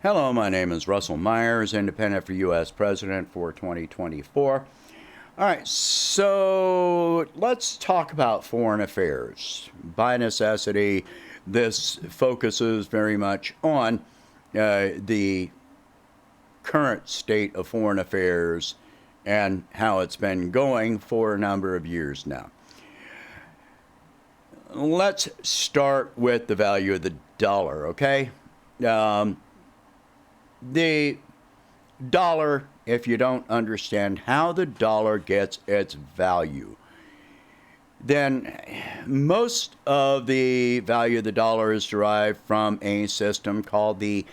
Hello, my name is Russell Myers, independent for U.S. President for 2024. All right, so let's talk about foreign affairs. By necessity, this focuses very much on the current state of foreign affairs and how it's been going for a number of years now. Let's start with the value of the dollar, okay? The dollar, if you don't understand how the dollar gets its value, then most of the value of the dollar is derived from a system called the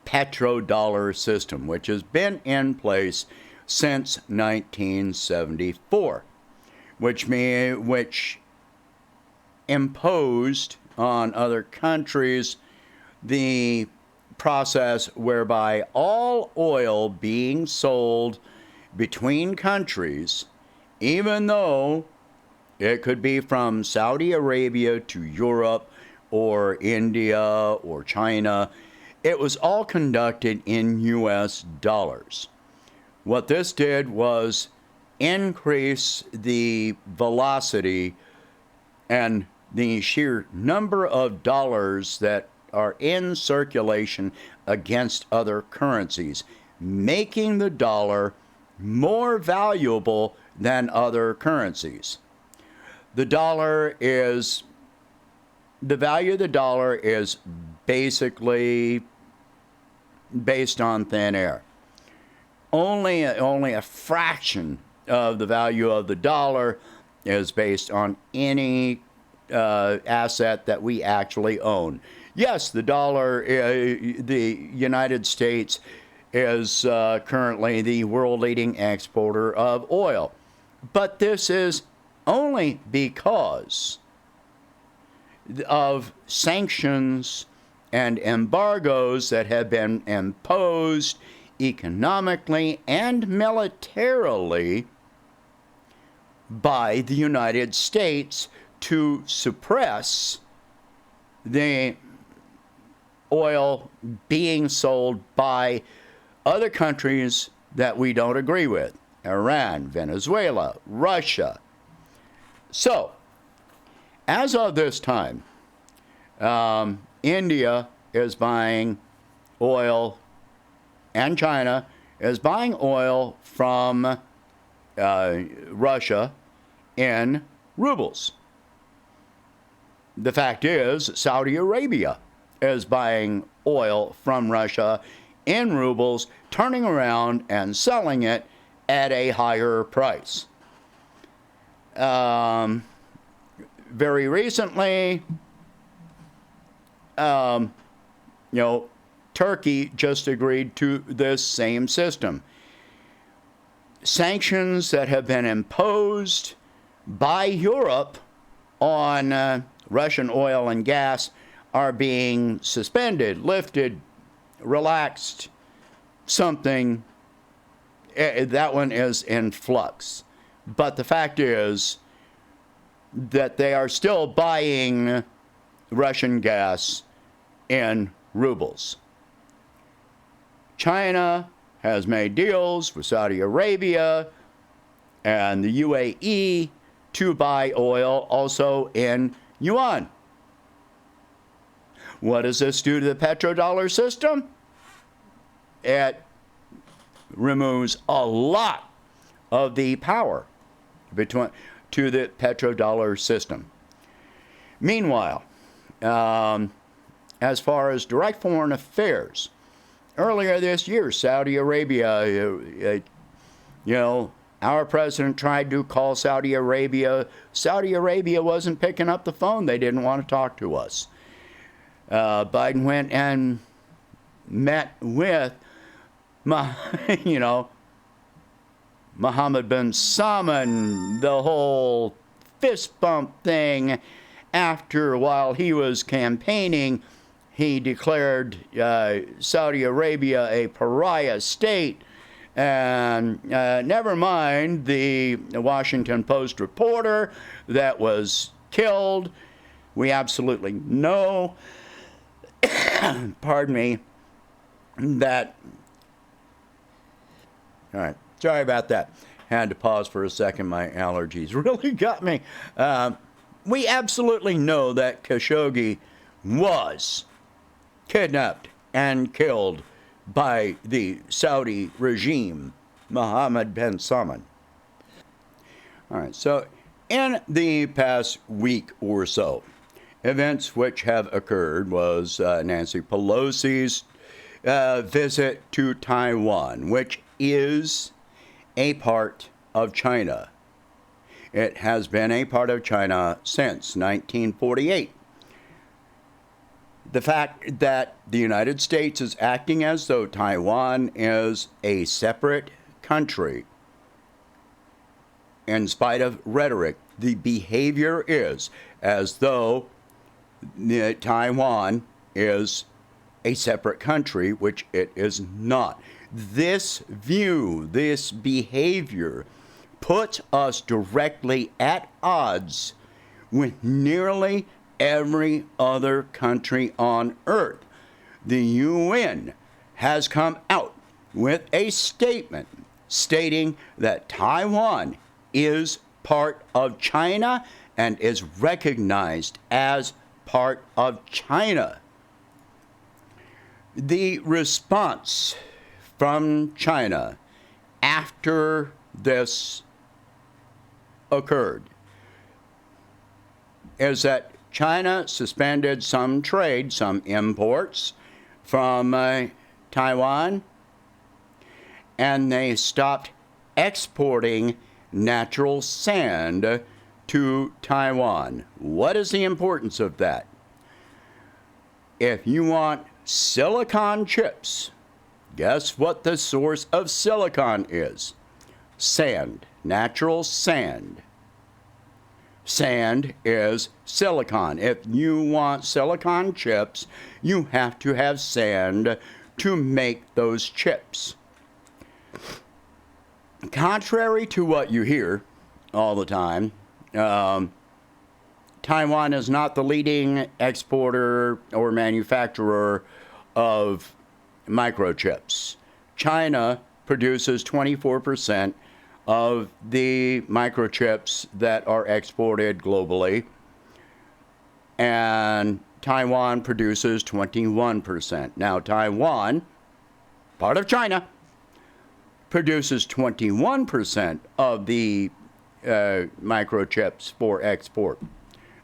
petrodollar system, which has been in place since 1974, which imposed on other countries the process whereby all oil being sold between countries, even though it could be from Saudi Arabia to Europe or India or China, it was all conducted in US dollars. What this did was increase the velocity and the sheer number of dollars that are in circulation against other currencies, making the dollar more valuable than other currencies. The value of the dollar is basically based on thin air. Only a fraction of the value of the dollar is based on any asset that we actually own. Yes, the dollar, the United States is currently the world-leading exporter of oil. But this is only because of sanctions and embargoes that have been imposed economically and militarily by the United States to suppress the oil being sold by other countries that we don't agree with. Iran, Venezuela, Russia. So, as of this time, India is buying oil, and China is buying oil from Russia in rubles. The fact is, Saudi Arabia is buying oil from Russia in rubles, turning around and selling it at a higher price. Very recently, Turkey just agreed to this same system. Sanctions that have been imposed by Europe on Russian oil and gas are being suspended, lifted, relaxed, something. That one is in flux. But the fact is that they are still buying Russian gas in rubles. China has made deals with Saudi Arabia and the UAE to buy oil also in yuan. What does this do to the petrodollar system? It removes a lot of the power to the petrodollar system. Meanwhile, as far as direct foreign affairs, earlier this year, Saudi Arabia, our president tried to call Saudi Arabia. Saudi Arabia wasn't picking up the phone. They didn't want to talk to us. Biden went and met with, Mohammed bin Salman, the whole fist bump thing. While he was campaigning, he declared Saudi Arabia a pariah state. And never mind the Washington Post reporter that was killed. We absolutely know, pardon me, that, all right, sorry about that. Had to pause for a second. My allergies really got me. We absolutely know that Khashoggi was kidnapped and killed by the Saudi regime, Mohammed bin Salman. All right, so in the past week or so, events which have occurred was Nancy Pelosi's visit to Taiwan, which is a part of China. It has been a part of China since 1948. The fact that the United States is acting as though Taiwan is a separate country, in spite of rhetoric, the behavior is as though Taiwan is a separate country, which it is not. This view, this behavior, puts us directly at odds with nearly every other country on earth. The UN has come out with a statement stating that Taiwan is part of China and is recognized as part of China. The response from China after this occurred is that China suspended some trade, some imports from Taiwan, and they stopped exporting natural sand to Taiwan. What is the importance of that? If you want silicon chips, guess what the source of silicon is? Sand, natural sand. Sand is silicon. If you want silicon chips, you have to have sand to make those chips. Contrary to what you hear all the time, Taiwan is not the leading exporter or manufacturer of microchips. China produces 24% of the microchips that are exported globally, and Taiwan produces 21%. Now, Taiwan, part of China, produces 21% of the microchips for export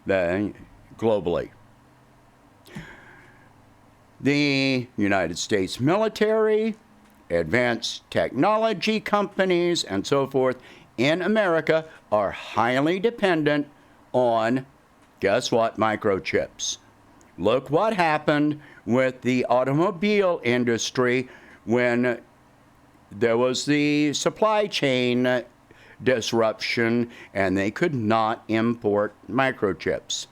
globally. The United States military, advanced technology companies, and so forth in America are highly dependent on, guess what, microchips. Look what happened with the automobile industry when there was the supply chain disruption and they could not import microchips.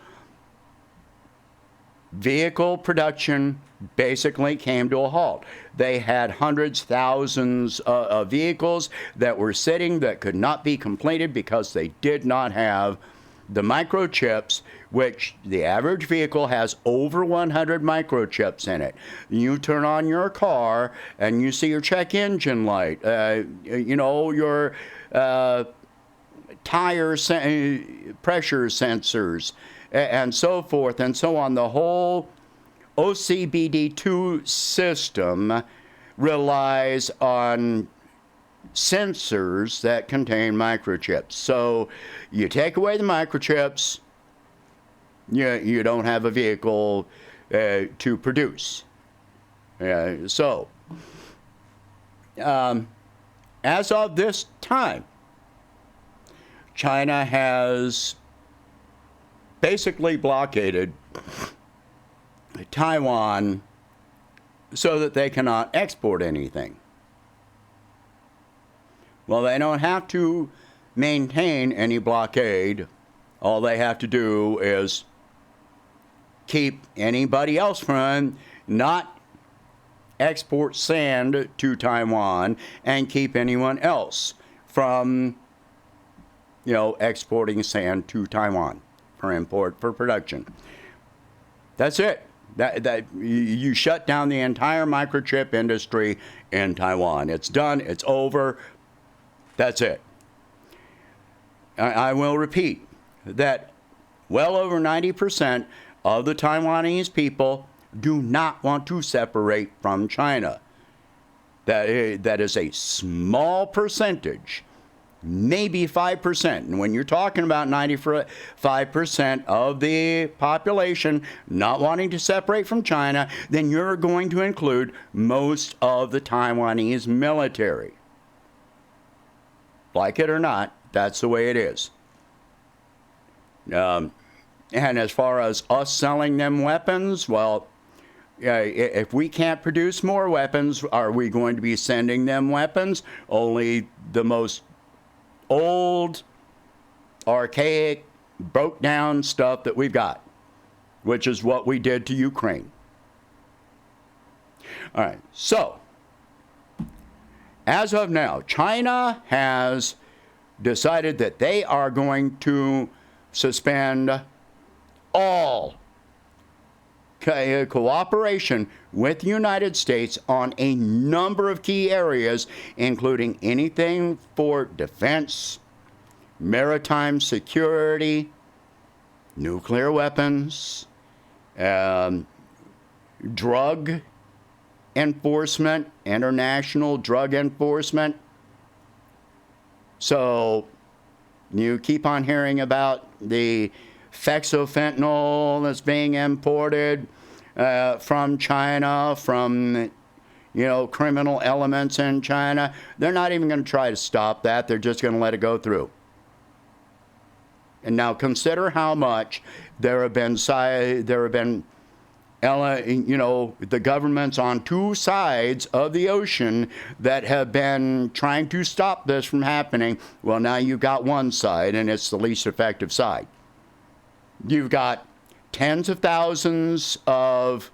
Vehicle production basically came to a halt. They had hundreds, thousands of vehicles that were sitting that could not be completed because they did not have the microchips, which the average vehicle has over 100 microchips in it. You turn on your car and you see your check engine light, your tire pressure sensors, and so forth and so on. The whole OBD2 system relies on sensors that contain microchips. So you take away the microchips, you don't have a vehicle to produce. As of this time, China has basically blockaded Taiwan so that they cannot export anything. Well, they don't have to maintain any blockade. All they have to do is keep anybody else from not export sand to Taiwan and keep anyone else from, exporting sand to Taiwan for import, for production. That's it. That you shut down the entire microchip industry in Taiwan. It's done. It's over. That's it. I will repeat that well over 90% of the Taiwanese people do not want to separate from China. That is a small percentage, maybe 5%. And when you're talking about 95% of the population not wanting to separate from China, then you're going to include most of the Taiwanese military. Like it or not, that's the way it is. And as far as us selling them weapons, well, if we can't produce more weapons, are we going to be sending them weapons? Only the most old, archaic, broke down stuff that we've got, which is what we did to Ukraine. All right, so as of now, China has decided that they are going to suspend all cooperation with the United States on a number of key areas, including anything for defense, maritime security, nuclear weapons, drug enforcement, international drug enforcement. So you keep on hearing about the fexofentanyl that's being imported from China, from criminal elements in China. They're not even going to try to stop that. They're just going to let it go through. And now consider how much there have been the governments on two sides of the ocean that have been trying to stop this from happening. Well, now you've got one side, and it's the least effective side. You've got tens of thousands of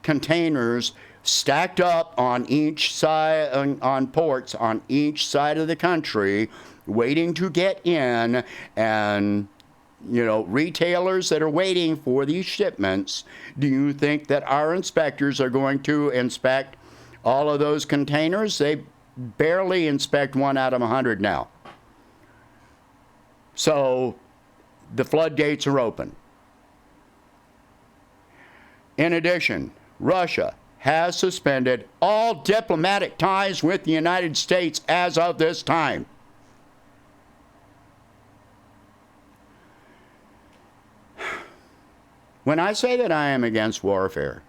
containers stacked up on each side, on ports on each side of the country, waiting to get in, and retailers that are waiting for these shipments. Do you think that our inspectors are going to inspect all of those containers? They barely inspect 1 out of 100 now. So the floodgates are open. In addition, Russia has suspended all diplomatic ties with the United States as of this time. When I say that I am against warfare,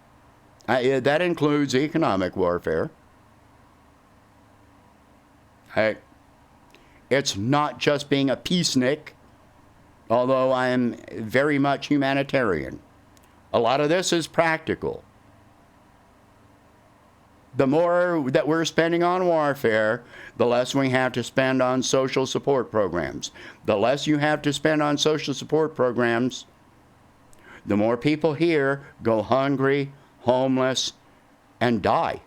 that includes economic warfare. It's not just being a peacenik, although I am very much humanitarian. A lot of this is practical. The more that we're spending on warfare, the less we have to spend on social support programs. The less you have to spend on social support programs, the more people here go hungry, homeless, and die.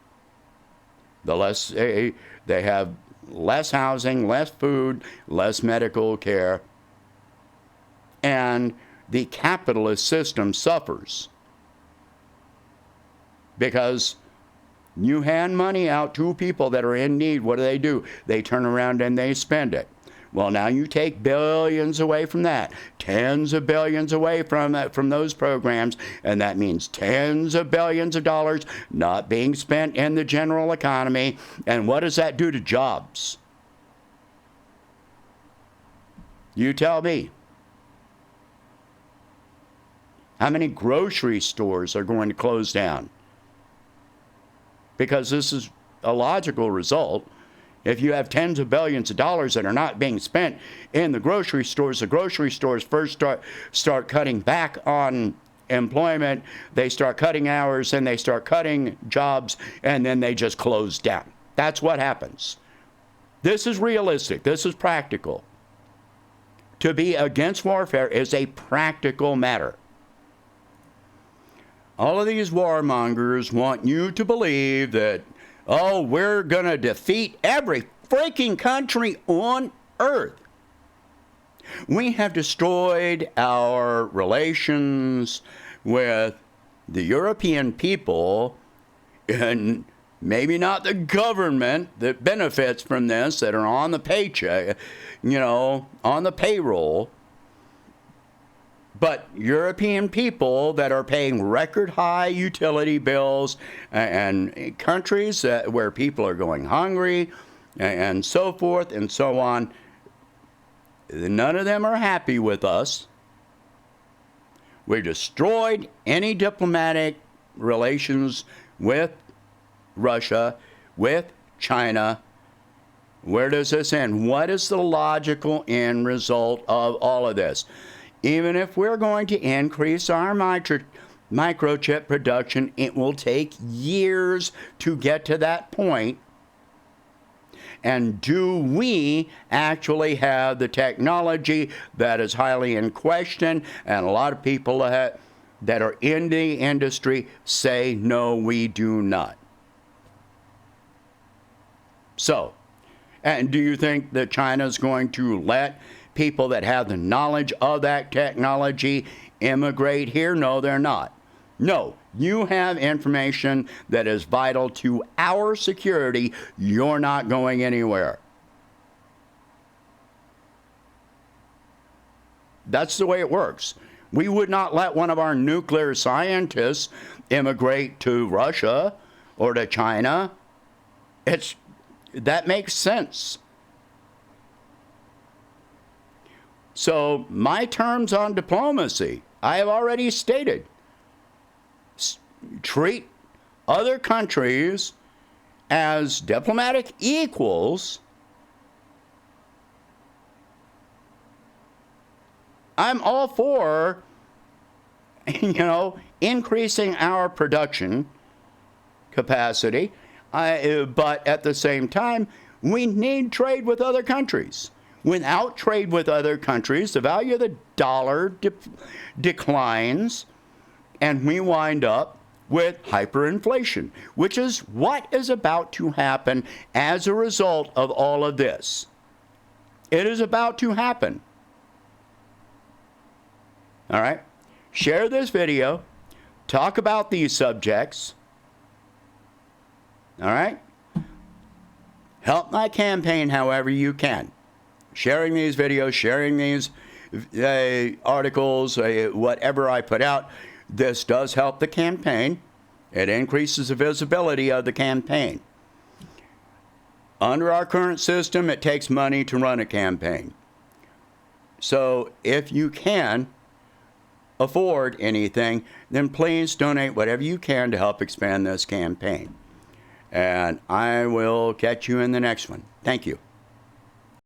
The less they have less housing, less food, less medical care, and the capitalist system suffers. Because you hand money out to people that are in need, what do? They turn around and they spend it. Well, now you take billions away from that, tens of billions away from those programs, and that means tens of billions of dollars not being spent in the general economy. And what does that do to jobs? You tell me. How many grocery stores are going to close down? Because this is a logical result. If you have tens of billions of dollars that are not being spent in the grocery stores first start cutting back on employment. They start cutting hours, and they start cutting jobs, and then they just close down. That's what happens. This is realistic. This is practical. To be against warfare is a practical matter. All of these warmongers want you to believe that, oh, we're going to defeat every freaking country on earth. We have destroyed our relations with the European people, and maybe not the government that benefits from this, that are on the paycheck, on the payroll, but European people that are paying record high utility bills, and countries where people are going hungry and so forth and so on, none of them are happy with us. We destroyed any diplomatic relations with Russia, with China. Where does this end? What is the logical end result of all of this? Even if we're going to increase our microchip production, it will take years to get to that point. And do we actually have the technology that is highly in question? And a lot of people that are in the industry say, no, we do not. So, and do you think that China is going to let people that have the knowledge of that technology immigrate here? No, they're not. No, you have information that is vital to our security. You're not going anywhere. That's the way it works. We would not let one of our nuclear scientists immigrate to Russia or to China. That makes sense. So my terms on diplomacy, I have already stated. Treat other countries as diplomatic equals. I'm all for, increasing our production capacity, but at the same time, we need trade with other countries. Without trade with other countries, the value of the dollar declines, and we wind up with hyperinflation, which is what is about to happen as a result of all of this. It is about to happen. All right? Share this video. Talk about these subjects. All right? Help my campaign however you can. Sharing these videos, sharing these articles, whatever I put out, this does help the campaign. It increases the visibility of the campaign. Under our current system, it takes money to run a campaign. So if you can afford anything, then please donate whatever you can to help expand this campaign. And I will catch you in the next one. Thank you.